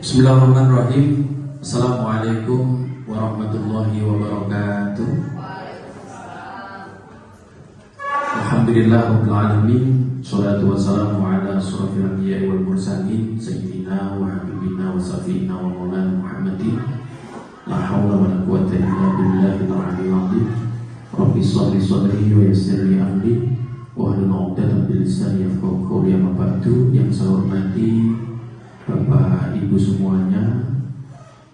Bismillahirrahmanirrahim. Assalamualaikum warahmatullahi wabarakatuh. Alhamdulillah rabbil alamin. Shalatu wassalamu ala asyrafil anbiya'i wal mursalin sayyidina wa habibina wa safina wa maulana Muhammadin. La haula wa la quwwata illa billahil aliyyil azim. Rabbi shrah li sadri wa yassir li amri wahlul 'uqdatam min lisani yafqahu qawli. Amma ba'du. Yang saya hormati Bapak Ibu semuanya,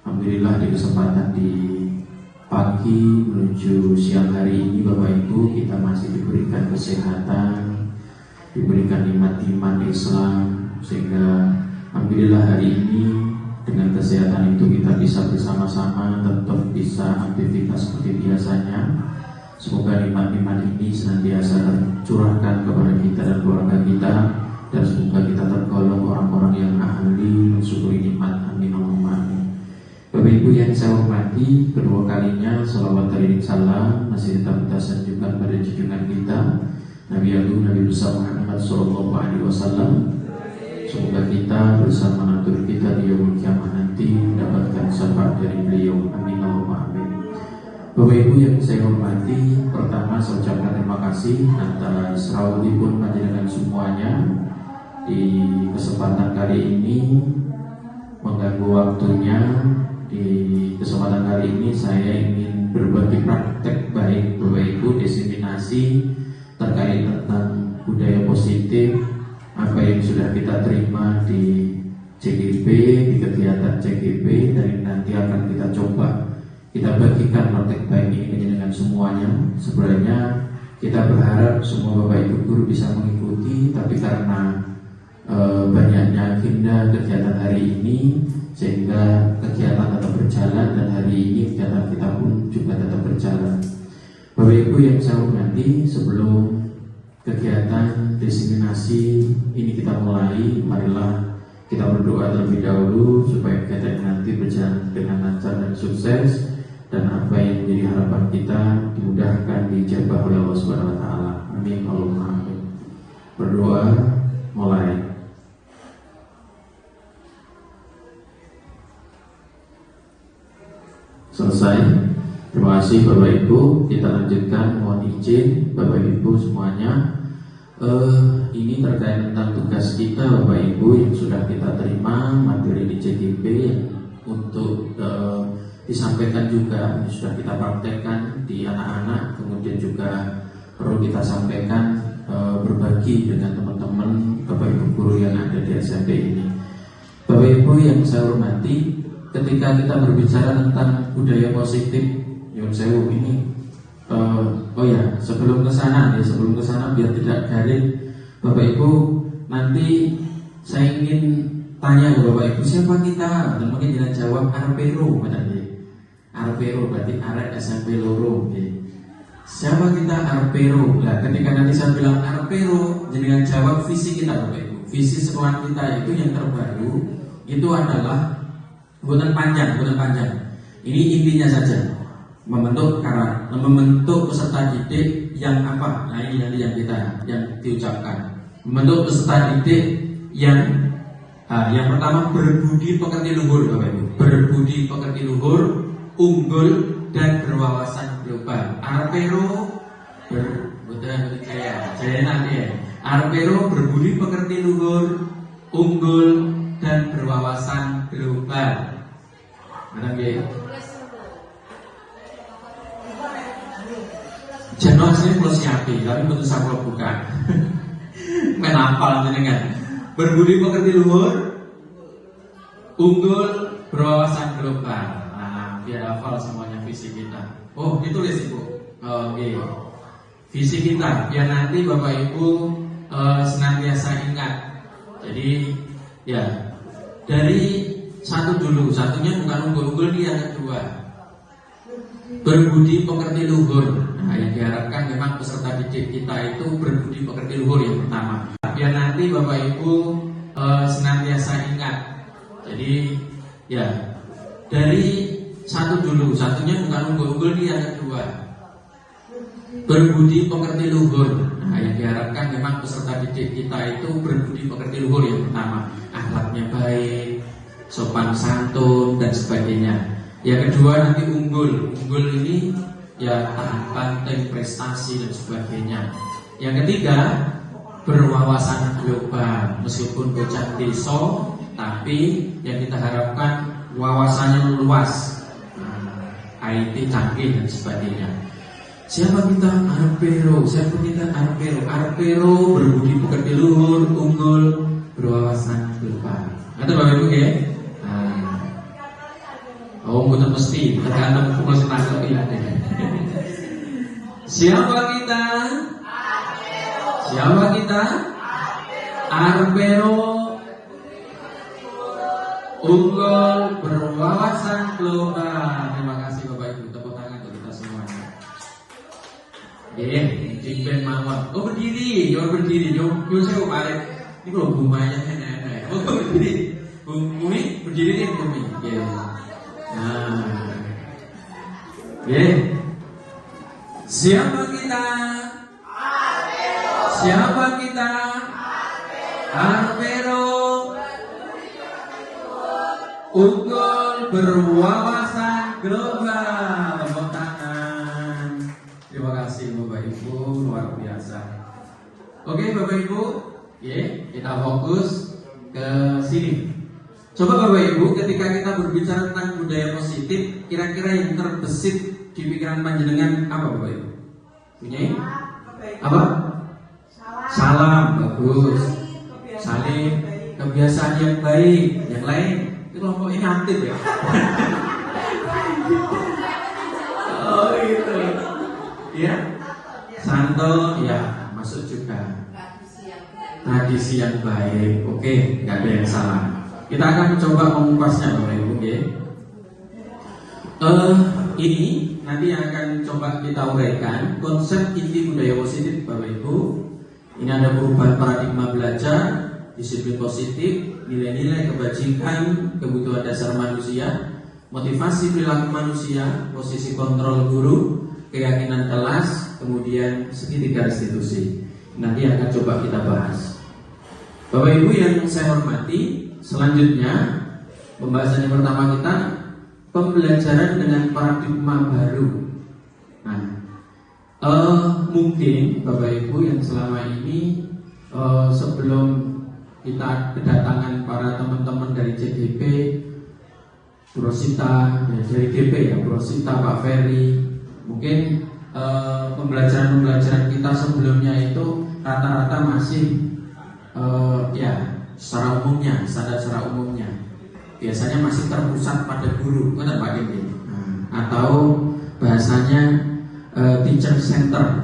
alhamdulillah di kesempatan di pagi menuju siang hari ini Bapak Ibu kita masih diberikan kesehatan, diberikan nikmat iman Islam, sehingga alhamdulillah hari ini dengan kesehatan itu kita bisa bersama-sama tetap bisa aktivitas seperti biasanya. Semoga nikmat-nikmat ini senantiasa tercurahkan kepada kita dan keluarga kita, dan semoga kita tergolong orang-orang yang ahli mensyukuri nikmat. Amin Allahumma amin. Bapak Ibu yang saya hormati, kedua kalinya salawat dan salam masih tetap kita sanjungkan pada junjungan kita Nabi Agung Nabi besar Muhammad Sallallahu Alaihi Wasallam. Semoga kita bersama natur kita di yaumul kiamah nanti mendapatkan syafaat dari beliau. Amin Allahumma amin. Bapak Ibu yang saya hormati, pertama saya ucapkan terima kasih atas rawatipun panjenengan semuanya di kesempatan kali ini mengganggu waktunya. Di kesempatan kali ini saya ingin berbagi praktek baik Bapak Ibu, diseminasi terkait tentang budaya positif, apa yang sudah kita terima di CGP, di kegiatan CGP, dan nanti akan kita coba kita bagikan praktek baik ini dengan semuanya. Sebenarnya kita berharap semua Bapak Ibu guru bisa mengikuti, tapi karena banyaknya agenda kegiatan hari ini sehingga kegiatan tetap berjalan, dan hari ini kegiatan kita pun juga tetap berjalan. Bapak Ibu yang saya hormati, sebelum kegiatan diseminasi ini kita mulai, marilah kita berdoa terlebih dahulu supaya kegiatan nanti berjalan dengan lancar dan sukses, dan apa yang menjadi harapan kita dimudahkan dijabah oleh Allah Subhanahu wa taala. Amin Allahumma amin. Berdoa mulai. Selesai. Terima kasih Bapak Ibu. Kita lanjutkan. Mohon izin Bapak Ibu semuanya. Ini terkait tentang tugas kita Bapak Ibu yang sudah kita terima materi di CGP yang untuk disampaikan juga, yang sudah kita praktekkan di anak-anak, kemudian juga perlu kita sampaikan berbagi dengan teman-teman Bapak Ibu guru yang ada di SMP ini. Bapak Ibu yang saya hormati, ketika kita berbicara tentang budaya positif, yang saya ini, sebelum kesana biar tidak garing, Bapak Ibu, nanti saya ingin tanya ke Bapak Ibu, siapa kita? Dan mungkin jangan jawab Arpero, Arpero berarti arek SMP loro. Siapa kita Arpero? Nah, ketika nanti saya bilang Arpero, jangan jawab visi kita Bapak Ibu. Visi sekolah kita itu yang terbaru itu adalah bukan panjang. Ini intinya saja, membentuk karakter, membentuk peserta didik yang apa? Nah ini nanti yang diucapkan. Membentuk peserta didik yang pertama berbudi pekerti luhur Bapak Ibu. Berbudi pekerti luhur, unggul dan berwawasan global. Arpero Arpero berbudi pekerti luhur, unggul dan berwawasan global. Mana dia? Jenuh sih plus nyapi, tapi betul saya bukan. Menapal jenengan. Berbudi pekerti luhur, unggul, berwawasan global. Nah, biar hafal semuanya visi kita. Oh, ditulis Ibu. Oke. Visi kita, biar nanti Bapak Ibu senantiasa ingat. Jadi, ya, dari satu dulu, satunya bukan unggul-unggul, dia kedua. Berbudi pekerti luhur. Nah, yang diharapkan memang peserta didik kita itu berbudi pekerti luhur yang pertama. Biar nanti Bapak Ibu senantiasa ingat. Jadi, ya, dari satu dulu, satunya bukan unggul-unggul, dia kedua. Berbudi pekerti luhur. Nah, yang diharapkan memang peserta didik kita itu berbudi pekerti luhur yang pertama. Akhlaknya baik, sopan santun dan sebagainya. Yang kedua nanti unggul. Unggul ini ya tahan banting, prestasi dan sebagainya. Yang ketiga berwawasan global. Meskipun bocah desa, tapi yang kita harapkan wawasannya luas, IT canggih dan sebagainya. Siapa kita? Arpero. Siapa kita? Arpero. Arpero berbudi pekerti luhur, unggul, berwawasan global. Ada Bapak Ibu ya? Oh, bukan mesti tergantung pukul setengah ya. Siapa kita? Siapa kita? Arpero, unggul, berwawasan global. Terima kasih Bapak Ibu, tepuk tangan untuk kita semuanya. Jimben mawon. Oh berdiri, yo berdiri, yo saya balik. Ini kalau bumanya enak. Oh berdiri, bumi berdiri nih bumi. Nah, siapa kita? Siapa kita? Arpero, unggul, berwawasan global. Tepuk tangan. Terima kasih Bapak Ibu, luar biasa. Oke Bapak Ibu, kita fokus ke sini. Coba Bapak Ibu, ketika kita berbicara tentang budaya positif, kira-kira yang terbesit di pikiran panjenengan apa Bapak Ibu? Punya apa? Salam, bagus. Salim, kebiasaan yang baik. Yang lain, itu kelompok ini aktif ya. Oh gitu. Ya, santo, ya masuk juga. Tradisi yang baik. Oke, nggak ada yang salah. Kita akan coba mengupasnya Bapak Ibu. Ini nanti akan coba kita uraikan konsep inti budaya positif Bapak Ibu. Ini ada perubahan paradigma belajar, disiplin positif, nilai-nilai kebajikan, kebutuhan dasar manusia, motivasi perilaku manusia, posisi kontrol guru, keyakinan kelas, kemudian segitiga restitusi. Nanti akan coba kita bahas. Bapak Ibu yang saya hormati, selanjutnya pembahasan yang pertama kita pembelajaran dengan paradigma baru. Nah, mungkin Bapak Ibu yang selama ini sebelum kita kedatangan para teman-teman dari CDP, Brosita, dari GP ya, Brosita, Pak Ferry, mungkin pembelajaran kita sebelumnya itu rata-rata masih secara umumnya, standar secara umumnya biasanya masih terpusat pada guru, benar Pak Gede? Atau bahasanya teacher center.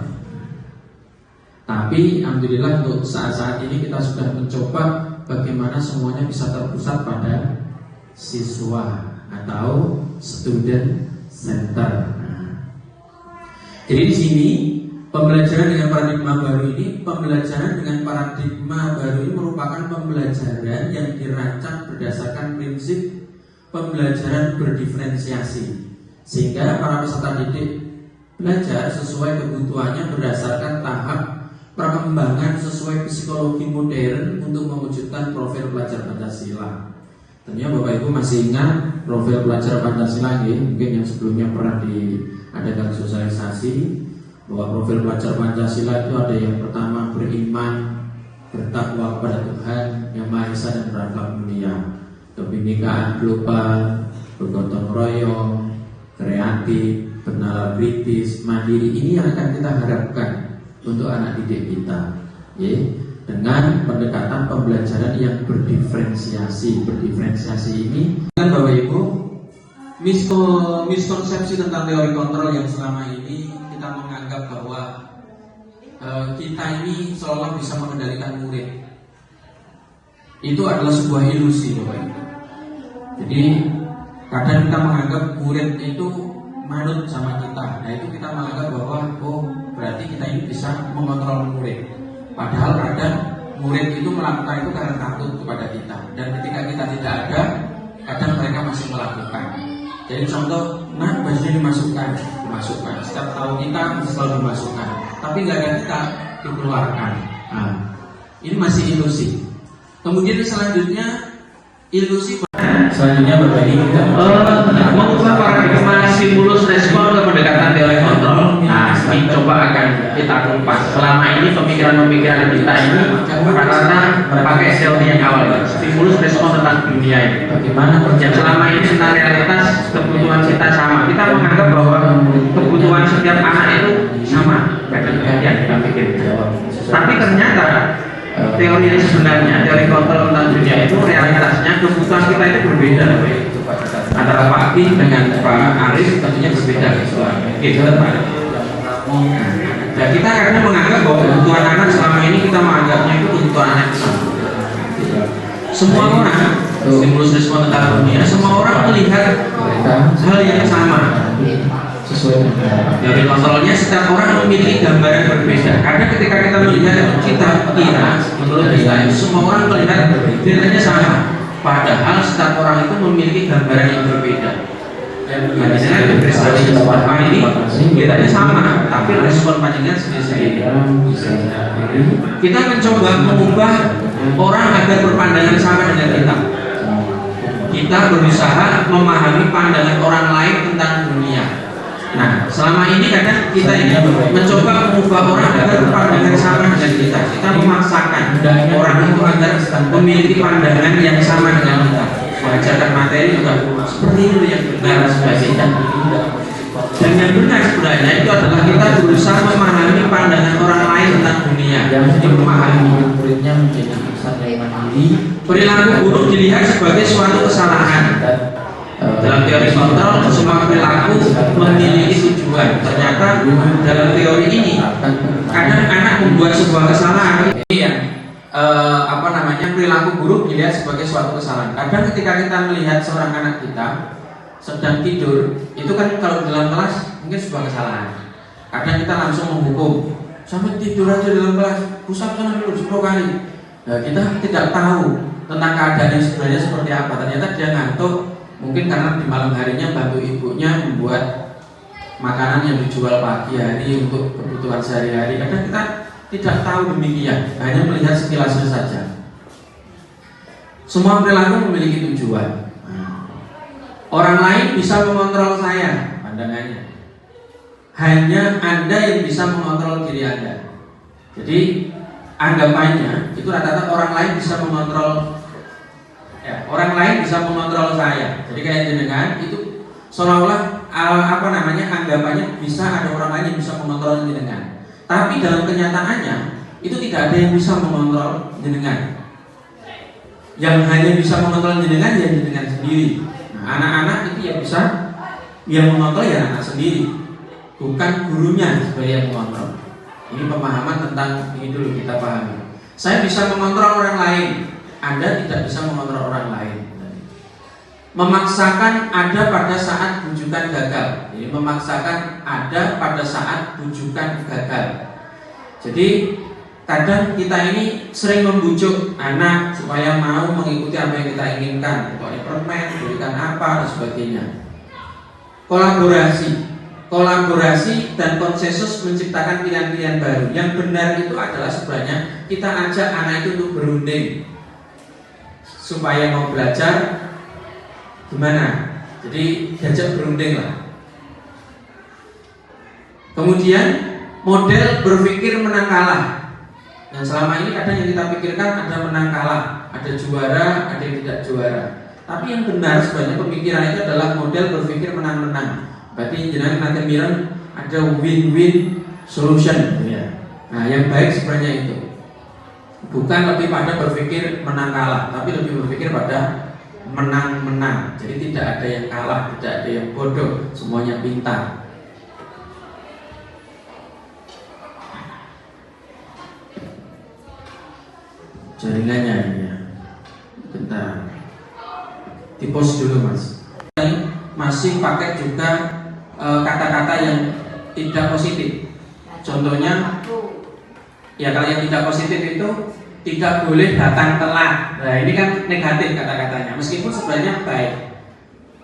Tapi alhamdulillah untuk saat-saat ini kita sudah mencoba bagaimana semuanya bisa terpusat pada siswa atau student center. Jadi di sini pembelajaran dengan paradigma baru ini, merupakan pembelajaran yang dirancang berdasarkan prinsip pembelajaran berdiferensiasi, sehingga para peserta didik belajar sesuai kebutuhannya berdasarkan tahap perkembangan sesuai psikologi modern untuk mewujudkan profil pelajar Pancasila. Tentunya Bapak Ibu masih ingat profil pelajar Pancasila mungkin yang sebelumnya pernah diadakan sosialisasi, bahwa profil pelajar Pancasila itu ada yang pertama beriman, bertakwa kepada Tuhan Yang Maha Esa dan berakhlak mulia, kebinekaan global, bergotong royong, kreatif, bernalar kritis, mandiri. Ini yang akan kita harapkan untuk anak didik kita, dengan pendekatan pembelajaran yang berdiferensiasi. Berdiferensiasi ini kan Bapak Ibu, miskonsepsi tentang teori kontrol yang selama ini kita menganggap bahwa kita ini seolah bisa mengendalikan murid. Itu adalah sebuah ilusi Bapak Ibu. Jadi kadang kita menganggap murid itu manut sama kita. Nah itu kita menganggap bahwa berarti kita ini bisa mengontrol murid. Padahal kadang murid itu melakukan itu karena takut kepada kita. Dan ketika kita tidak ada, kadang mereka masih melakukan. Jadi contoh, bajunya dimasukkan. Setiap tahun kita selalu dimasukkan. Tapi nggak ada kita dikeluarkan. Ini masih ilusi. Kemudian selanjutnya ilusi selanjutnya Bapak ini kita mengubah paradigma stimulus respon ke pendekatan teori kontrol. Nah, ini coba akan kita kupas. Selama ini pemikiran-pemikiran kita ini rata-rata pakai teori yang awal, stimulus respon tentang dunia ini. bagaimana Yang selama ini tentang realitas kebutuhan kita sama. Kita menganggap bahwa kebutuhan setiap anak itu sama. Kadang-kadang kita pikir. Tapi ternyata teori ini sebenarnya, teori kontrol tentang dunia itu realitasnya kebutuhan kita itu berbeda. Antara Pak Ki dengan Pak Arif tentunya berbeda. Gitu Pak. Nah, kita karena menganggap bahwa kebutuhan anak selama ini kita menganggapnya itu kebutuhan anak sama. Semua orang stimulus respon tentang dunia, semua orang melihat hal yang sama. sesuai Dari kontrolnya setiap orang memiliki gambaran berbeda. Karena ketika kita melihat kita kira, menurut kita itu semua orang melihat nilainya sama. Padahal setiap orang itu memiliki gambaran yang berbeda. Nah, misalnya prestasi apa ini kitanya sama, tapi respon panjangnya sendiri-sendiri. Kita mencoba mengubah orang agar berpandangan sama dengan kita. Kita berusaha memahami pandangan orang lain tentang dunia. Nah, selama ini kadang kita ini mencoba mengubah orang agar berpandangan sama dengan kita. Kita memaksakan orang itu agar memiliki pandangan yang sama dengan kita. Mengajarkan materi juga seperti itu yang benar sebagainya. Dan yang benar sebenarnya itu adalah kita berusaha memahami pandangan orang lain tentang dunia. Jadi memahami muridnya menjadi sadar mandiri. perilaku buruk dilihat sebagai suatu kesalahan. Dalam teori kontrol, semua perilaku memiliki tujuan. Ternyata dalam teori ini, kadang anak membuat sebuah kesalahan. Perilaku buruk dilihat sebagai suatu kesalahan. Kadang ketika kita melihat seorang anak kita sedang tidur, itu kan kalau dalam kelas mungkin sebuah kesalahan. Kadang kita langsung menghukum, sampai tidur aja dalam kelas, pusat sana dulu 10 kali. Nah, kita tidak tahu tentang keadaan yang sebenarnya seperti apa. Ternyata dia ngantuk. Mungkin karena di malam harinya bantu ibunya membuat makanan yang dijual pagi hari untuk kebutuhan sehari-hari. Kadang kita tidak tahu demikian, hanya melihat sekilasnya saja. Semua perilaku memiliki tujuan. Orang lain bisa mengontrol saya, pandangannya. Hanya Anda yang bisa mengontrol diri Anda. Jadi anggapannya itu rata-rata orang lain bisa mengontrol. Orang lain bisa mengontrol saya. Jadi kayak jenengan itu seolah-olah anggapannya bisa ada orang lain yang bisa mengontrol jenengan. Tapi dalam kenyataannya itu tidak ada yang bisa mengontrol jenengan. Yang hanya bisa mengontrol jenengan ya jenengan sendiri. Nah, anak-anak itu yang mengontrol ya anak sendiri, bukan gurunya sebagai yang mengontrol. Ini pemahaman tentang ini dulu kita pahami. Saya bisa mengontrol orang lain. Anda tidak bisa mengontrol orang lain. Memaksakan ada pada saat bujukan gagal. Jadi memaksakan ada pada saat bujukan gagal. Jadi kadang kita ini sering membujuk anak supaya mau mengikuti apa yang kita inginkan. Pokoknya permen, berikan apa dan sebagainya. Kolaborasi dan konsensus menciptakan pilihan-pilihan baru. Yang benar itu adalah sebenarnya kita ajak anak itu untuk berunding supaya mau belajar gimana. Jadi diajak berunding lah. Kemudian model berpikir menang kalah. Yang selama ini kadang yang kita pikirkan ada menang kalah, ada juara, ada yang tidak juara. Tapi yang benar sebenarnya pemikiran itu adalah model berpikir menang-menang. Berarti jangan nanti bilang ada win-win solution. Nah, yang baik sebenarnya itu bukan lebih pada berpikir menang kalah, tapi lebih berpikir pada menang-menang. Jadi tidak ada yang kalah, tidak ada yang bodoh, semuanya pintar. Jaringannya ini ya. Bentar. Di post dulu Mas. Masih pakai juga kata-kata yang tidak positif. Contohnya, ya kalau yang tidak positif itu tidak boleh datang telat. Nah ini kan negatif kata-katanya. Meskipun sebenarnya baik.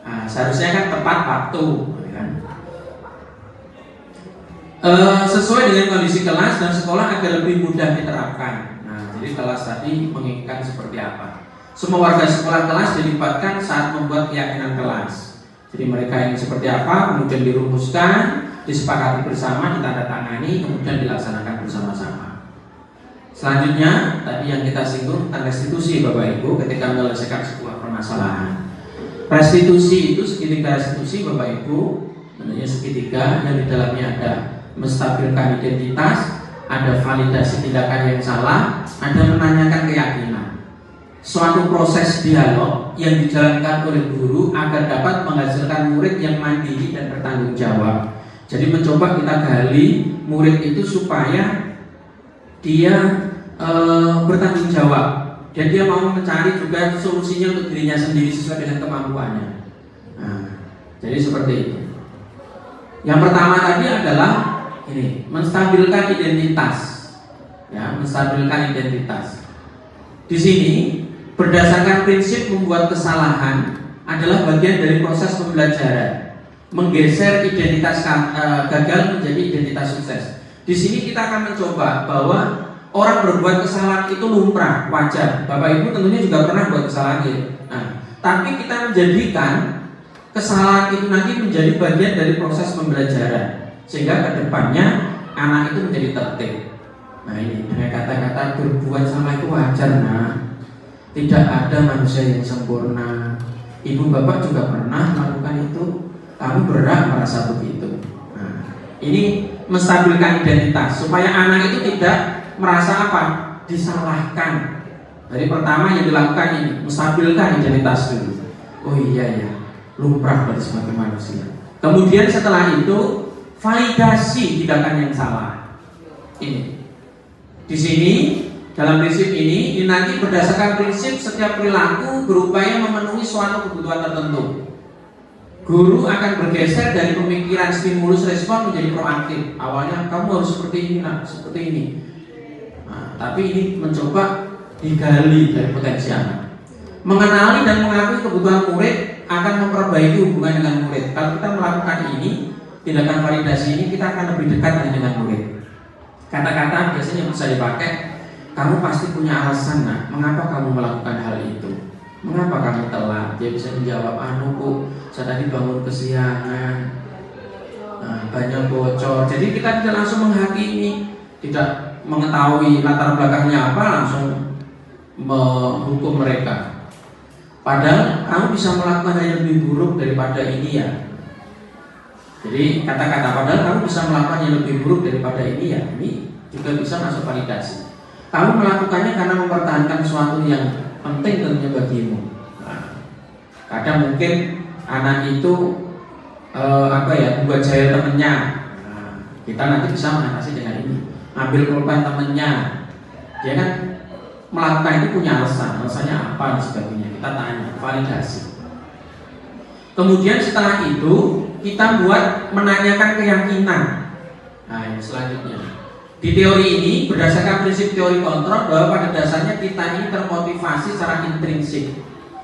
Nah, seharusnya kan tepat waktu. Sesuai dengan kondisi kelas dan sekolah agar lebih mudah diterapkan. Nah, jadi kelas tadi menginginkan seperti apa? Semua warga sekolah kelas dilibatkan saat membuat keyakinan kelas. Jadi mereka yang seperti apa kemudian dirumuskan, disepakati bersama, ditandatangani, kemudian dilaksanakan bersama-sama. Selanjutnya tadi yang kita singgung tentang restitusi Bapak Ibu ketika menyelesaikan sebuah permasalahan. Restitusi itu segitiga restitusi Bapak Ibu, namanya segitiga yang di dalamnya ada menstabilkan identitas, ada validasi tindakan yang salah, ada menanyakan keyakinan. Suatu proses dialog yang dijalankan oleh guru agar dapat menghasilkan murid yang mandiri dan bertanggung jawab. Jadi mencoba kita gali murid itu supaya dia bertanggung jawab dan dia mau mencari juga solusinya untuk dirinya sendiri sesuai dengan kemampuannya. Nah, jadi seperti itu. Yang pertama tadi adalah ini, menstabilkan identitas. Ya, menstabilkan identitas. Di sini berdasarkan prinsip membuat kesalahan adalah bagian dari proses pembelajaran, menggeser identitas gagal menjadi identitas sukses. Di sini kita akan mencoba bahwa orang berbuat kesalahan itu lumrah, wajar. Bapak Ibu tentunya juga pernah buat kesalahan ya. Nah, tapi kita menjadikan kesalahan itu nanti menjadi bagian dari proses pembelajaran, sehingga kedepannya anak itu menjadi tertib. Nah ini dengan kata-kata berbuat salah itu wajar, nah. Tidak ada manusia yang sempurna. Ibu bapak juga pernah melakukan itu. Kamu berhak merasa begitu. Nah, ini menstabilkan identitas supaya anak itu tidak merasa apa? Disalahkan. Dari pertama yang dilakukan ini menstabilkan identitas dulu. Oh iya ya, lumrah bagi sebagai manusia. Kemudian setelah itu validasi tindakan yang salah. Ini di sini dalam prinsip ini nanti berdasarkan prinsip setiap perilaku berupaya memenuhi suatu kebutuhan tertentu. Guru akan bergeser dari pemikiran stimulus respon menjadi proaktif. Awalnya kamu harus seperti ini, nah, seperti ini. Nah, tapi ini mencoba digali dari potensi anak. Mengenali dan mengakui kebutuhan murid akan memperbaiki hubungan dengan murid. Kalau kita melakukan ini, tindakan validasi ini, kita akan lebih dekat dengan murid. Kata-kata biasanya bisa dipakai. Kamu pasti punya alasan, nak, mengapa kamu melakukan hal itu? Mengapa kamu telat? Dia bisa menjawab, Bu, saya tadi bangun kesiangan, banyak bocor. Jadi kita tidak langsung menghakimi, tidak mengetahui latar belakangnya apa, langsung menghukum mereka. Padahal kamu bisa melakukan hal yang lebih buruk daripada ini ya. Jadi kata-kata padahal kamu bisa melakukan yang lebih buruk daripada ini ya. Ini juga bisa masuk validasi. Kamu melakukannya karena mempertahankan sesuatu yang penting tentunya bagimu. Nah, kadang mungkin anak itu buat jahil temennya. Nah, kita nanti bisa mengatasi dengan ini. Ambil pulpen temennya. Dia kan melakukan itu punya alasannya apa dan sebagainya. Kita tanya, validasi. Kemudian setelah itu kita buat menanyakan keyakinan. Nah, ini selanjutnya. Di teori ini berdasarkan prinsip teori kontrol bahwa pada dasarnya kita ini termotivasi secara intrinsik.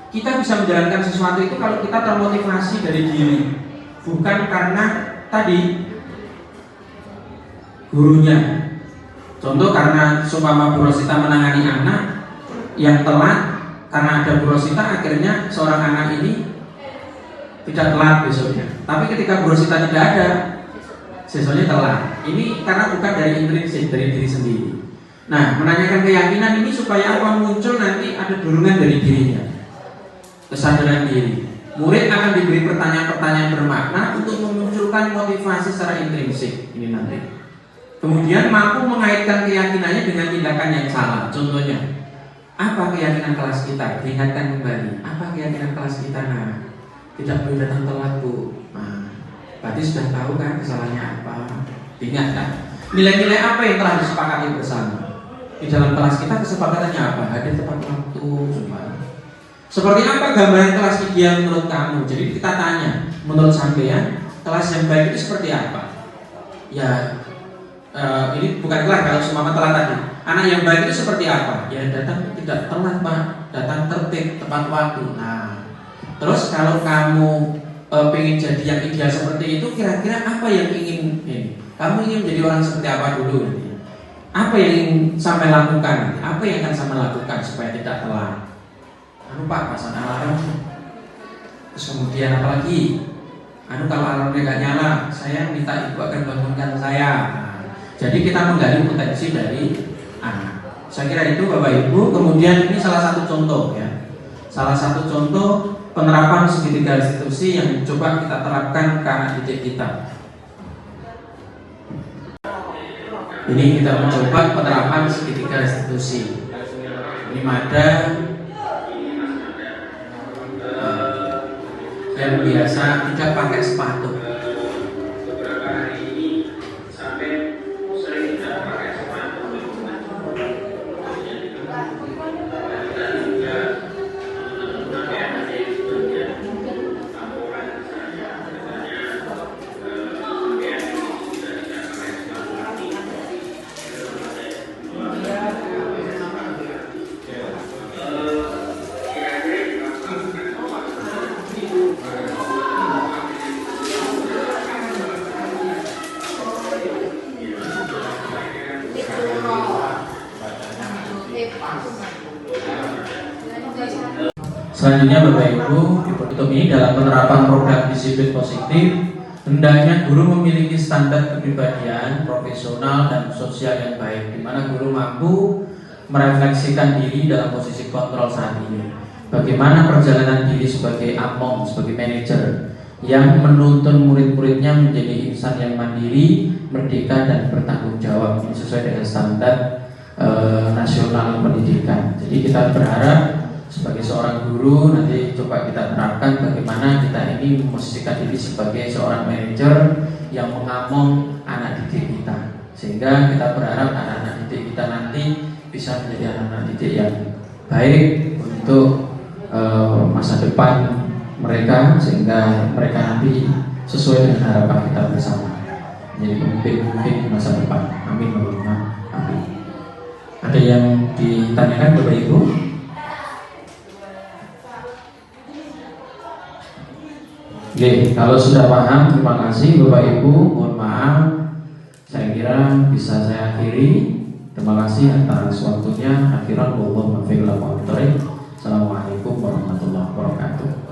Kita bisa menjalankan sesuatu itu kalau kita termotivasi dari diri, bukan karena tadi gurunya. Contoh karena seumpama Bu Rosita menangani anak yang telat, karena ada Bu Rosita akhirnya seorang anak ini tidak telat besoknya. Tapi ketika Bu Rosita tidak ada, siswanya telat. Ini karena bukan dari intrinsik, dari diri sendiri. Nah, menanyakan keyakinan ini supaya apa muncul nanti ada dorongan dari dirinya, kesadaran diri. Murid akan diberi pertanyaan-pertanyaan bermakna untuk memunculkan motivasi secara intrinsik. Ini nanti. Kemudian mampu mengaitkan keyakinannya dengan tindakan yang salah. Contohnya, apa keyakinan kelas kita? Diingatkan kembali. Apa keyakinan kelas kita? Nah, tidak boleh datang telat, Bu. Nah, berarti sudah tahu kan kesalahannya apa? Ingat kan? Nilai-nilai apa yang telah disepakati bersama? Di dalam kelas kita kesepakatannya apa? Hadir tepat waktu, seperti apa gambaran kelas ideal menurut kamu? Jadi kita tanya, menurut sampean kelas yang baik itu seperti apa? Ya, ini bukan kelas kalau semua telat tadi. Anak yang baik itu seperti apa? Ya datang tidak telat, Pak. Datang tertib, tepat waktu. Nah, terus kalau kamu pengen jadi yang ideal seperti itu, kira-kira apa yang ingin ini? Kamu ingin menjadi orang seperti apa dulu? Apa yang ingin sampai lakukan? Apa yang akan sampai lakukan supaya tidak telat? Pak pasang alarm. Terus kemudian apalagi, kalau alarmnya nggak nyala, saya minta ibu akan bangunkan saya. Nah, jadi kita menggali potensi dari anak. Saya kira itu Bapak Ibu. Kemudian ini salah satu contoh ya, salah satu contoh penerapan segitiga restitusi yang coba kita terapkan ke anak didik kita. Ini kita mencoba penerapan segitiga restitusi. Ini ada yang biasa tidak pakai sepatu. Selanjutnya Bapak Ibu, untuk ini dalam penerapan program disiplin positif, hendaknya guru memiliki standar kepribadian, profesional dan sosial yang baik, di mana guru mampu merefleksikan diri dalam posisi kontrol saat ini. Bagaimana perjalanan diri sebagai among, sebagai manajer yang menuntun murid-muridnya menjadi insan yang mandiri, merdeka dan bertanggung jawab. Ini sesuai dengan standar nasional pendidikan. Jadi kita berharap sebagai seorang guru nanti coba kita terapkan bagaimana kita ini memposisikan diri sebagai seorang manajer yang mengamong anak didik kita, sehingga kita berharap anak-anak didik kita nanti bisa menjadi anak-anak didik yang baik untuk masa depan mereka, sehingga mereka nanti sesuai dengan harapan kita bersama menjadi pemimpin di masa depan. Amin. Amin. Ada yang ditanyakan Bapak Ibu? Oke, kalau sudah paham, terima kasih Bapak Ibu. Mohon maaf, saya kira bisa saya akhiri. Terima kasih atas waktunya. Akhiran wallahu muwaffiq. Assalamualaikum warahmatullahi wabarakatuh.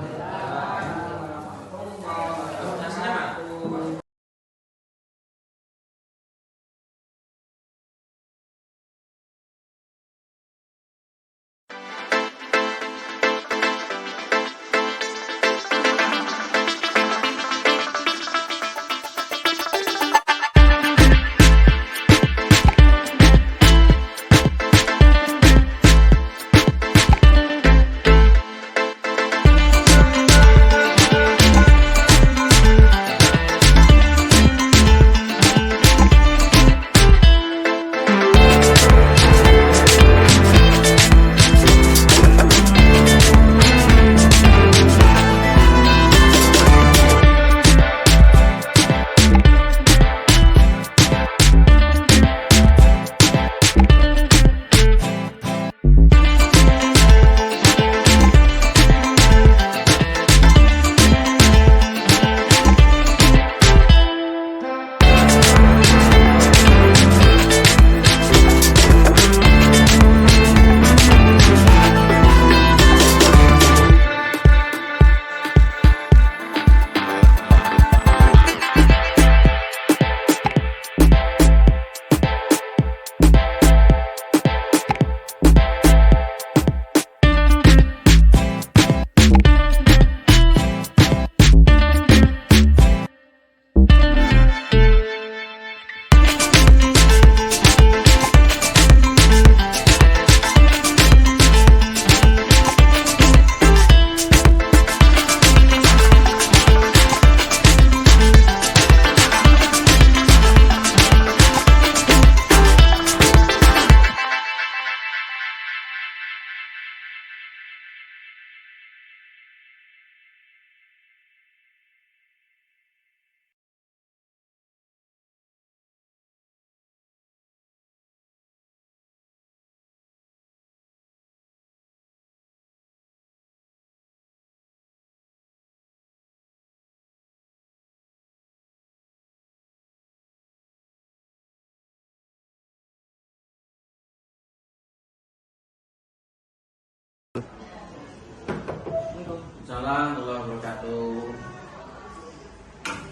Waalaikumsalam warahmatullahi wabarakatuh.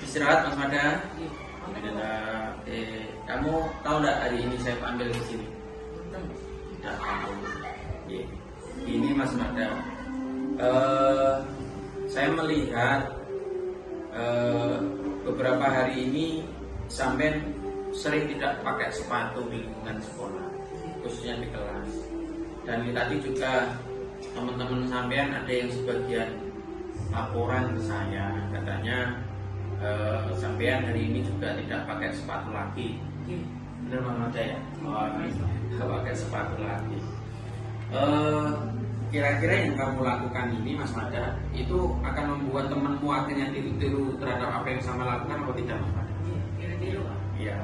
Istirahat Mas Mada. Kamu tahu nggak hari ini saya panggil ke sini? Tidak tahu. Ini Mas Mada. Saya melihat beberapa hari ini sampai sering tidak pakai sepatu di lingkungan sekolah, khususnya di kelas. Dan tadi juga teman-teman sampean ada yang sebagian laporan ke saya, katanya sampean hari ini juga tidak pakai sepatu lagi. Benar Mas Mada ya? Oh, tidak pakai sepatu lagi. Kira-kira yang kamu lakukan ini Mas Mada itu akan membuat temanmu akhirnya tiru-tiru terhadap apa yang sama lakukan atau tidak Mas Mada? Tiru-tiru. Iya,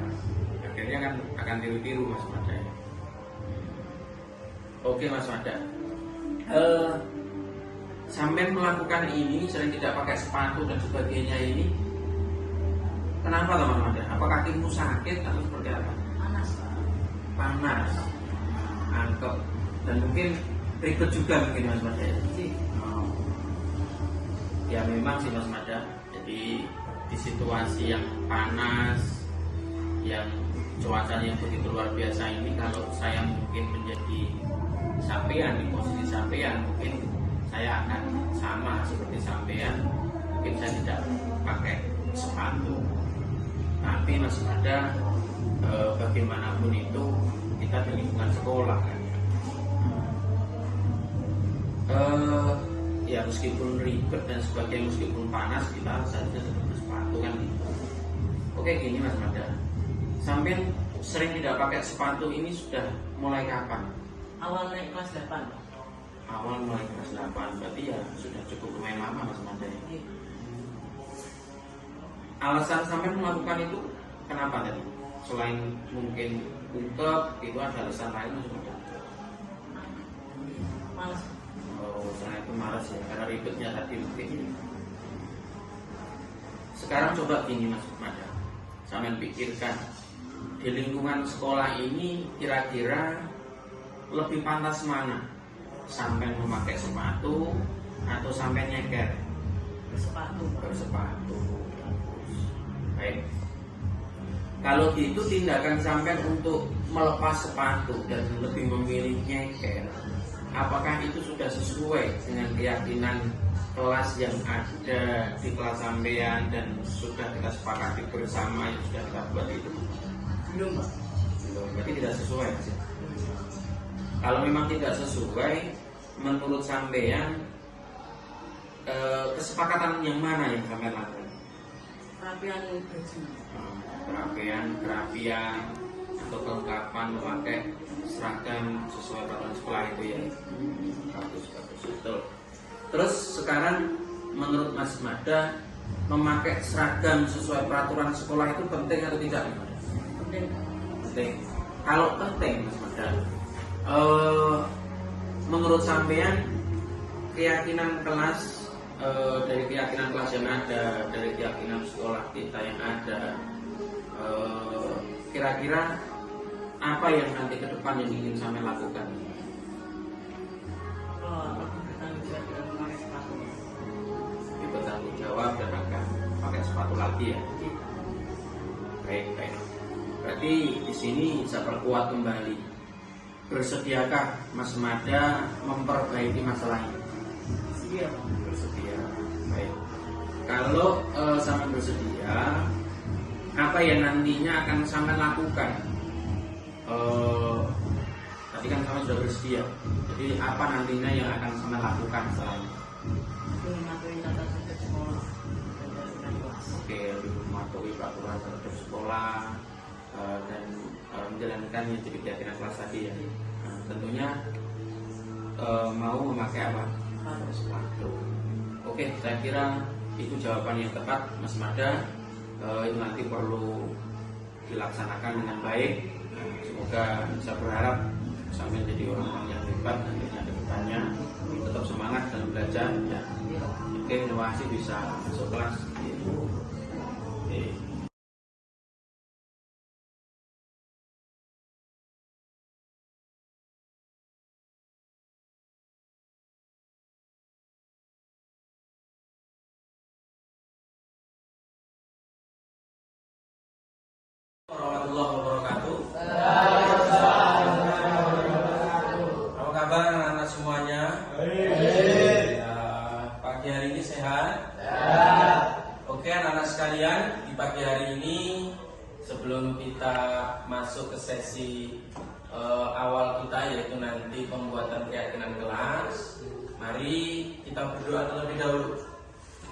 akhirnya akan tiru-tiru Mas Mada. Oke Mas Mada. Sampai melakukan ini sering tidak pakai sepatu dan sebagainya ini, kenapa Mas Mada? Apa kakimu sakit atau seperti apa? Panas, angkep, dan mungkin ribet juga mungkin Mas Mada. Ya memang sih Mas Mada. Jadi di situasi yang panas, yang cuacanya yang begitu luar biasa ini, kalau saya mungkin menjadi sampean, di posisi sampean, mungkin saya akan sama seperti sampean. Mungkin saya tidak pakai sepatu. Tapi Mas Mada, bagaimanapun itu kita di lingkungan sekolah kan. Ya meskipun ribet dan sebagainya, meskipun panas, kita seharusnya tetap bersepatu kan gitu. Oke gini Mas Mada, sampai sering tidak pakai sepatu ini sudah mulai kapan? Awal naik kelas 8. Awal mulai kelas 8, berarti ya sudah cukup lumayan lama Mas Mada ya. Alasan sampai melakukan itu kenapa tadi? Selain mungkin ungkep, itu ada alasan lain Mas Mada? Malas. Oh, saya itu malas ya, karena ribetnya tadi mungkin. Sekarang coba gini Mas Mada, sampean pikirkan di lingkungan sekolah ini kira-kira lebih pantas mana? Sampai memakai sepatu atau sampai nyeker? Bersepatu. Baik. Kalau gitu tindakan sampai untuk melepas sepatu dan lebih memilih nyeker, apakah itu sudah sesuai dengan keyakinan kelas yang ada di kelas sampean dan sudah kita sepakati bersama yang sudah kita buat itu? Belum, Pak. Belum, berarti tidak sesuai Mas ya? Kalau memang tidak sesuai, menurut sampean kesepakatan yang mana yang sampean lakukan? Kerapian atau kelengkapan memakai seragam sesuai peraturan sekolah itu ya. Bagus betul. Terus sekarang menurut Mas Mada, memakai seragam sesuai peraturan sekolah itu penting atau tidak? Penting. Kalau penting Mas Mada, menurut sampean keyakinan kelas, dari keyakinan kelas yang ada, dari keyakinan sekolah kita yang ada, kira-kira apa yang nanti ke depan yang ingin sampean lakukan? Bertanggung jawab dan akan pakai sepatu lagi ya. Baik. Berarti di sini saya perkuat kembali. Bersediakah Mas Mada memperbaiki masalah ini? Bersedia. Baik. Kalau sama bersedia, apa yang nantinya akan sampean lakukan? Tadi kan kamu sudah bersedia. Jadi apa nantinya yang akan sampean lakukan setelah ini? Oke, lebih mematuhi peraturan terhadap sekolah dan menjalankan yang jadi keyakinan kelas tadi ya. Tentunya mau memakai apa? Sepatu. Oke, saya kira itu jawaban yang tepat Mas Mada. Itu nanti perlu dilaksanakan dengan baik. Semoga bisa berharap sampai jadi orang-orang yang hebat nantinya ke depannya. Tetap semangat dalam belajar ya. Oke, terima kasih bisa masuk kelas. Oke. warahmatullahi wabarakatuh. Apa kabar anak-anak semuanya? Ya, pagi hari ini sehat? Oke anak-anak sekalian, di pagi hari ini sebelum kita masuk ke sesi awal kita, yaitu nanti pembuatan keyakinan kelas, mari kita berdoa terlebih dahulu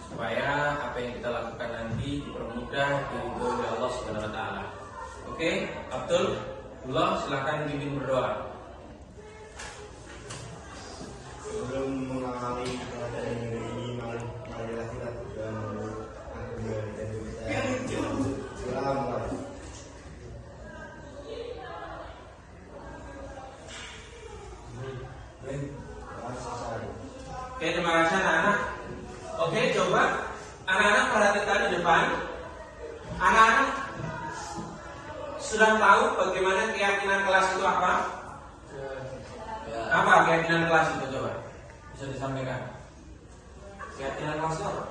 supaya apa yang kita lakukan nanti dipermudah diridhoi oleh Allah Subhanahu wa taala. Oke, Abdullah silakan bimbing berdoa. Sebelum mengalami pelajaran ini, marilah kita berdoa. Oke, terima kasih anak-anak. Oke, coba anak-anak perhatikan di depan. Anak-anak sudah tahu bagaimana keyakinan kelas itu apa? Apa keyakinan kelas itu, coba bisa disampaikan? Keyakinan kelas itu apa?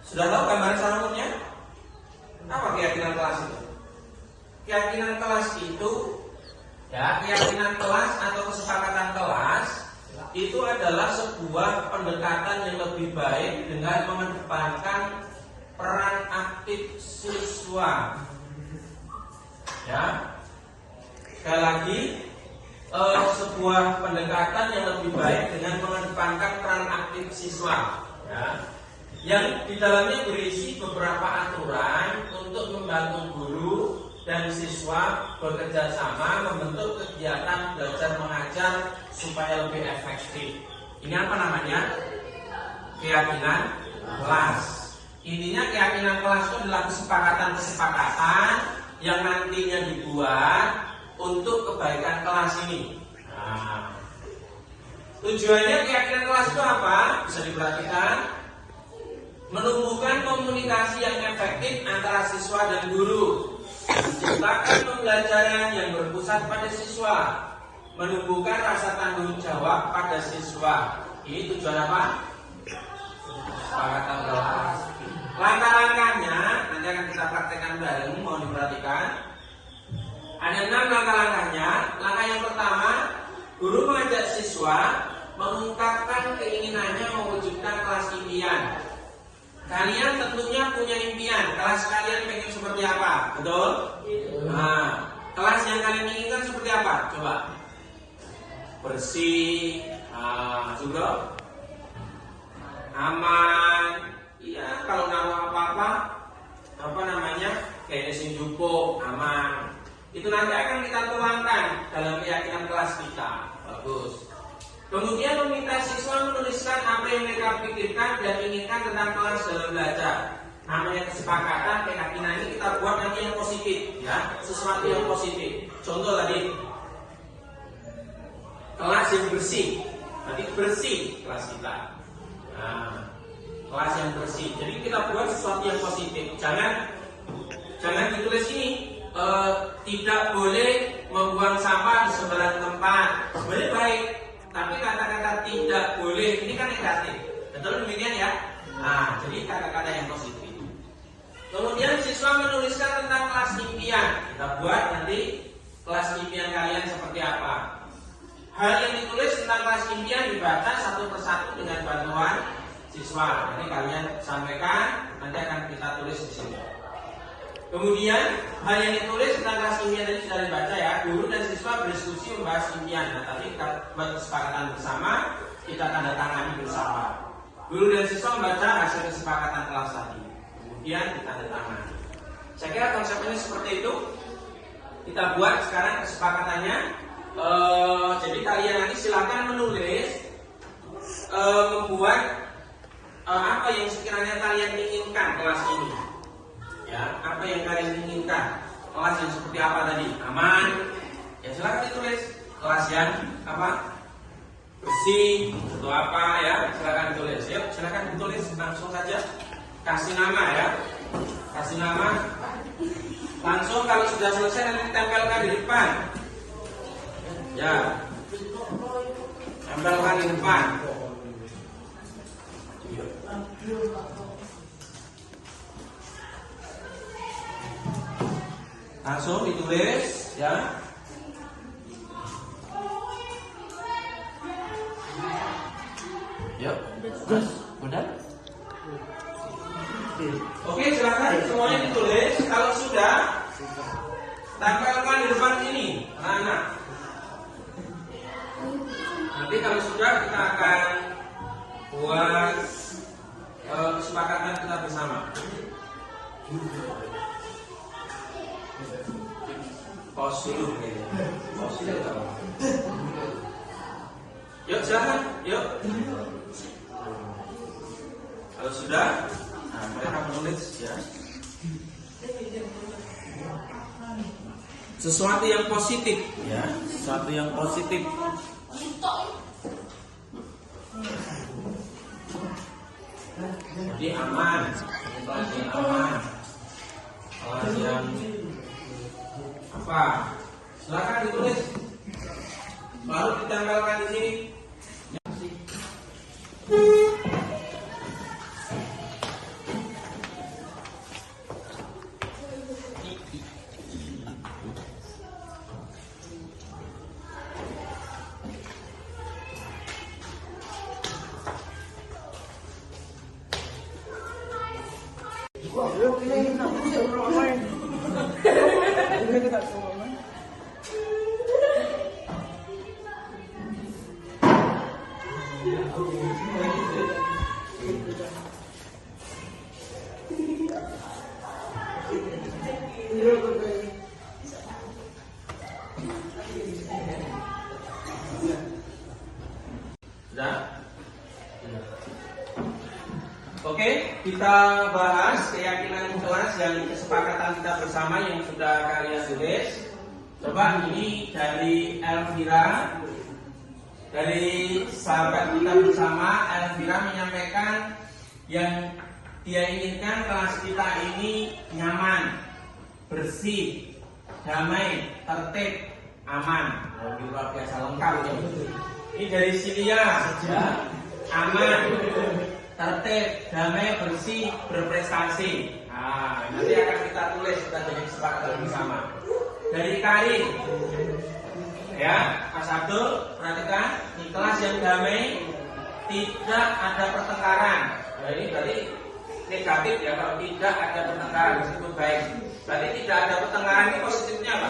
Sudah tahu gambaran secara umumnya? Apa keyakinan kelas itu? Keyakinan kelas itu, ya, keyakinan kelas atau kesepakatan kelas itu adalah sebuah pendekatan yang lebih baik dengan mengedepankan peran aktif siswa. Ya, sekali lagi, sebuah pendekatan yang lebih baik dengan mengedepankan peran aktif siswa. Ya, yang di dalamnya berisi beberapa aturan untuk membantu guru dan siswa bekerja sama membentuk kegiatan belajar mengajar supaya lebih efektif. Ini apa namanya? Keyakinan kelas. Intinya keyakinan kelas itu adalah kesepakatan yang nantinya dibuat untuk kebaikan kelas ini. Nah, tujuannya keyakinan kelas itu apa? Bisa diperhatikan. Menumbuhkan komunikasi yang efektif antara siswa dan guru, menciptakan pembelajaran yang berpusat pada siswa, menumbuhkan rasa tanggung jawab pada siswa. Ini tujuan apa? Kesepakatan kelas. Langkah-langkahnya nanti akan kita praktekkan bareng, mau diperhatikan. Ada 6 langkah-langkahnya. Langkah yang pertama, guru mengajak siswa mengungkapkan keinginannya mewujudkan kelas impian. Kalian tentunya punya impian, kelas kalian pengen seperti apa, betul? Nah, kelas yang kalian inginkan seperti apa? Coba. Bersih, juga aman. Iya, kalau naruh apa-apa, kayak mesin jupo, aman. Itu nanti akan kita tuangkan dalam keyakinan kelas kita. Bagus. Kemudian meminta siswa menuliskan apa yang mereka pikirkan dan inginkan tentang kelas dalam belajar. Namanya kesepakatan, keyakinan ini kita buat nanti yang positif, ya, sesuatu yang positif. Contoh tadi, kelas yang bersih, nanti bersih kelas kita. Nah, kelas yang bersih. Jadi kita buat sesuatu yang positif. Jangan ditulis ini. Tidak boleh membuang sampah di sembarang tempat. Sebenarnya baik. Tapi kata-kata tidak boleh ini kan negatif. Betul demikian ya? Nah, jadi kata-kata yang positif. Kemudian siswa menuliskan tentang kelas impian. Kita buat nanti kelas impian kalian seperti apa. Hal yang ditulis tentang kelas impian dibaca satu persatu dengan bantuan siswa. Nanti kalian sampaikan, nanti akan kita tulis di sini. Kemudian hal yang ditulis tentang kelas impian tadi sudah dibaca ya. Guru dan siswa berdiskusi membahas impian. Nah, tadi kita buat kesepakatan bersama, kita tanda tangani bersama. Guru dan siswa membaca hasil kesepakatan kelas tadi. Kemudian ditanda tangani. Saya kira konsepnya seperti itu. Kita buat sekarang kesepakatannya. Jadi kalian nanti silakan menulis, membuat apa yang sekiranya kalian inginkan kelas ini. Ya, apa yang kalian inginkan? Kelas yang seperti apa tadi? Aman. Ya silakan ditulis. Kelas yang apa? Bersih atau apa ya? Silakan ditulis. Yuk, silakan ditulis langsung saja. Kasih nama ya. Kasih nama. Langsung kalau sudah selesai nanti ditempelkan di depan. Ya. Tempelkan di depan. Langsung ditulis ya. Yuk, Mas, udah? Oke, silakan semuanya ditulis. Kalau sudah, tempelkan di depan sini, anak-anak. Nanti kalau sudah kita akan buat kesepakatan kita bersama. Pos dulu, pos dulu. Yuk silakan, yuk. Kalau sudah, nah, mereka menulis ya. Sesuatu yang positif, ya, sesuatu yang positif. Jadi aman, kelas yang aman, kelas yang apa? Silakan ditulis, baru ditempelkan di sini. Sudah? Oke, kita bahas keyakinan kelas dan kesepakatan kita bersama yang sudah kalian tulis. Coba ini dari Elvira, dari sahabat kita bersama. Elvira menyampaikan yang dia inginkan kelas kita ini nyaman, bersih, damai, tertib, aman. Luar biasa lengkap ya. Ini dari Silia, ya. Aman, tertib, damai, bersih, berprestasi. Nah, nanti akan kita tulis, kita jadi kesepakatan bersama. Dari Karin, ya, Mas Abdul, perhatikan, di kelas yang damai, tidak ada pertengkaran. Nah, ini berarti negatif ya, kalau tidak ada pertengkaran disebut baik. Berarti tidak ada pertengkaran, ini positifnya apa?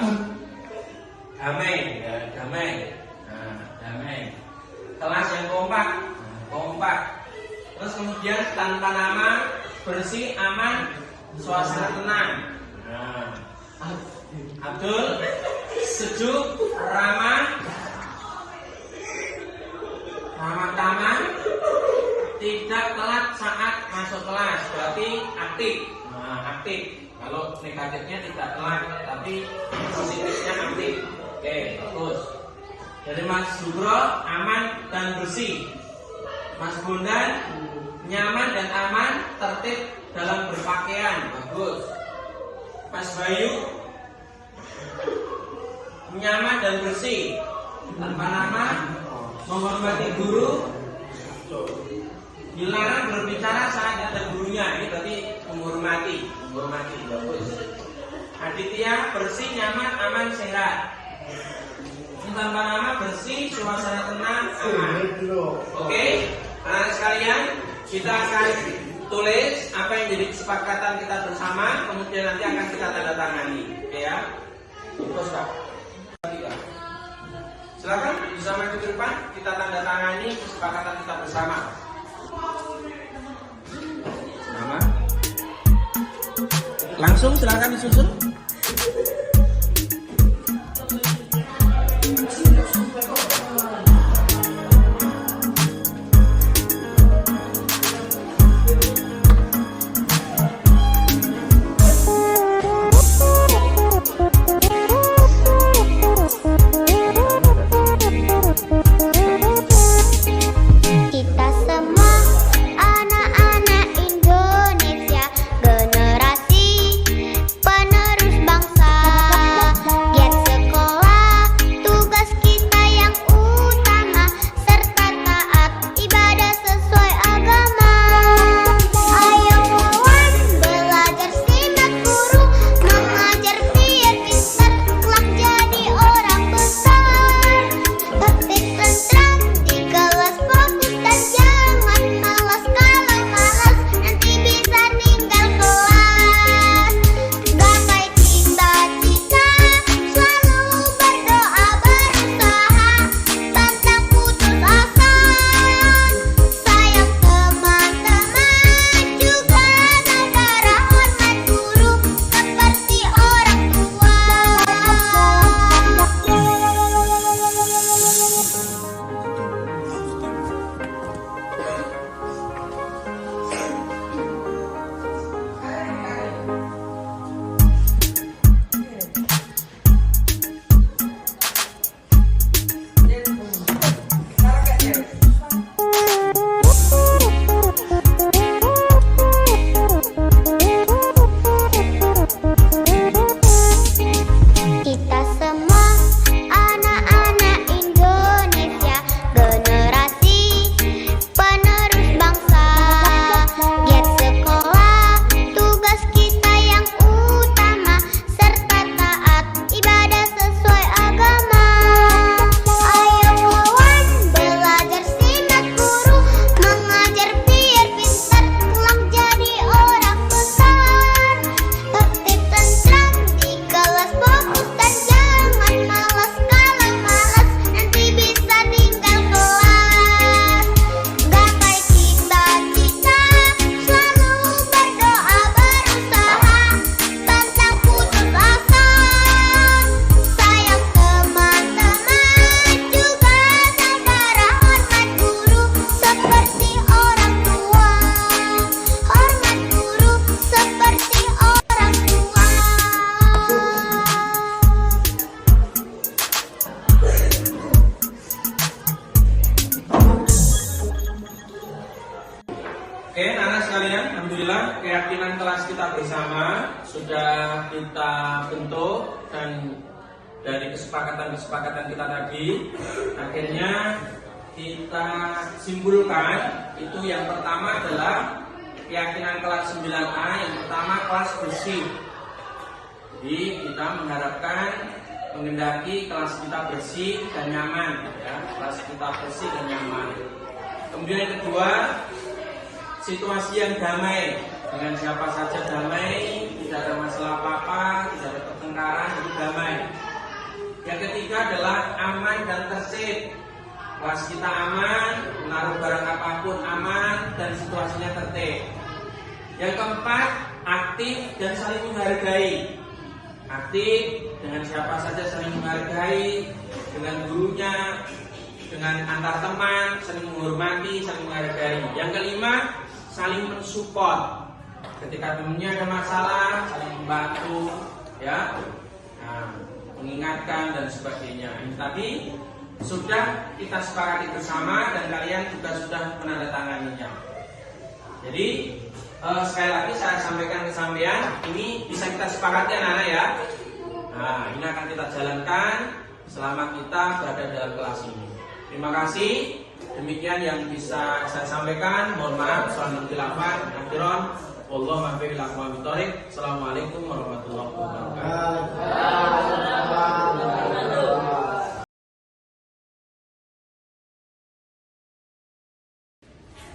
Damai, ya, damai. Nah, damai. Kelas yang kompak, kompak. Terus kemudian tanpa nama, bersih, aman, suasana tenang. Nah, Abdul, sejuk, ramah, tamah, tidak telat saat masuk kelas, berarti aktif. Nah, aktif. Kalau negatifnya tidak telat, tapi positifnya aktif. Oke, bagus. Dari Mas Sugro, aman dan bersih. Mas Bondan, nyaman dan aman, tertib dalam berpakaian. Bagus. Mas Bayu, nyaman dan bersih, tanpa nama, menghormati guru, dilarang berbicara saat ada gurunya. Ini berarti menghormati, menghormati. Bagus. Aditya, bersih, nyaman, aman, sehat. Ini tanpa nama, bersih, suasana tenang, aman. Oke, anak sekalian, kita akan tulis apa yang jadi kesepakatan kita bersama, kemudian nanti akan kita tanda tangani. Oke ya. Terus Pak. Silakan bisa maju ke depan, kita tanda tangani kesepakatan kita bersama. Nama. Langsung silakan disusun. Kita semua anak-anak Indonesia, generasi penerus keyakinan kelas kita bersama sudah kita bentuk, dan dari kesepakatan-kesepakatan kita tadi akhirnya kita simpulkan. Itu yang pertama adalah keyakinan kelas 9A, yang pertama kelas bersih. Jadi kita mengharapkan, menghendaki kelas kita bersih dan nyaman, ya, kelas kita bersih dan nyaman. Kemudian yang kedua, situasi yang damai, dengan siapa saja damai, tidak ada masalah apa-apa, tidak ada pertengkaran, itu damai. Yang ketiga adalah aman dan tertib. Kelas kita aman, menaruh barang apapun aman, dan situasinya tertib. Yang keempat, aktif dan saling menghargai. Aktif dengan siapa saja saling menghargai, dengan gurunya, dengan antar teman, saling menghormati, saling menghargai. Yang kelima, saling mensupport. Ketika temennya ada masalah, saling membantu, ya, nah, mengingatkan dan sebagainya. Ini tadi sudah kita sepakati bersama dan kalian juga sudah menandatanganinya. Jadi sekali lagi saya sampaikan ke sampean, ini bisa kita sepakati anak-anak ya. Nah, ini akan kita jalankan selama kita berada dalam kelas ini. Terima kasih. Demikian yang bisa saya sampaikan. Mohon maaf. Assalamualaikum warahmatullahi wabarakatuh.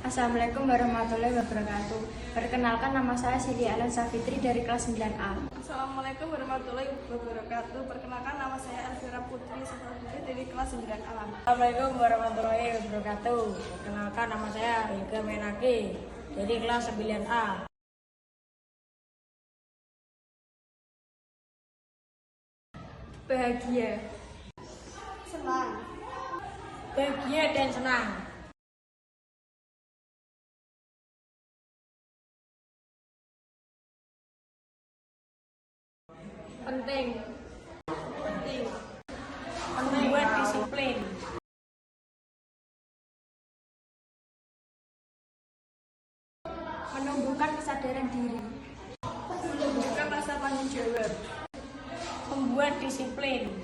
Assalamualaikum warahmatullahi wabarakatuh. Perkenalkan, nama saya Siti Alan Safitri dari kelas 9A. Assalamualaikum warahmatullahi wabarakatuh. Perkenalkan, nama saya Elvira Putri Safitri dari kelas 9A. Assalamualaikum warahmatullahi wabarakatuh. Perkenalkan, nama saya Yoga Menaki dari kelas 9A. Bahagia, Senang. Bahagia dan senang. penting, Membuat disiplin. menumbuhkan kesadaran diri, Menumbuhkan rasa tanggung jawab. Membuat disiplin.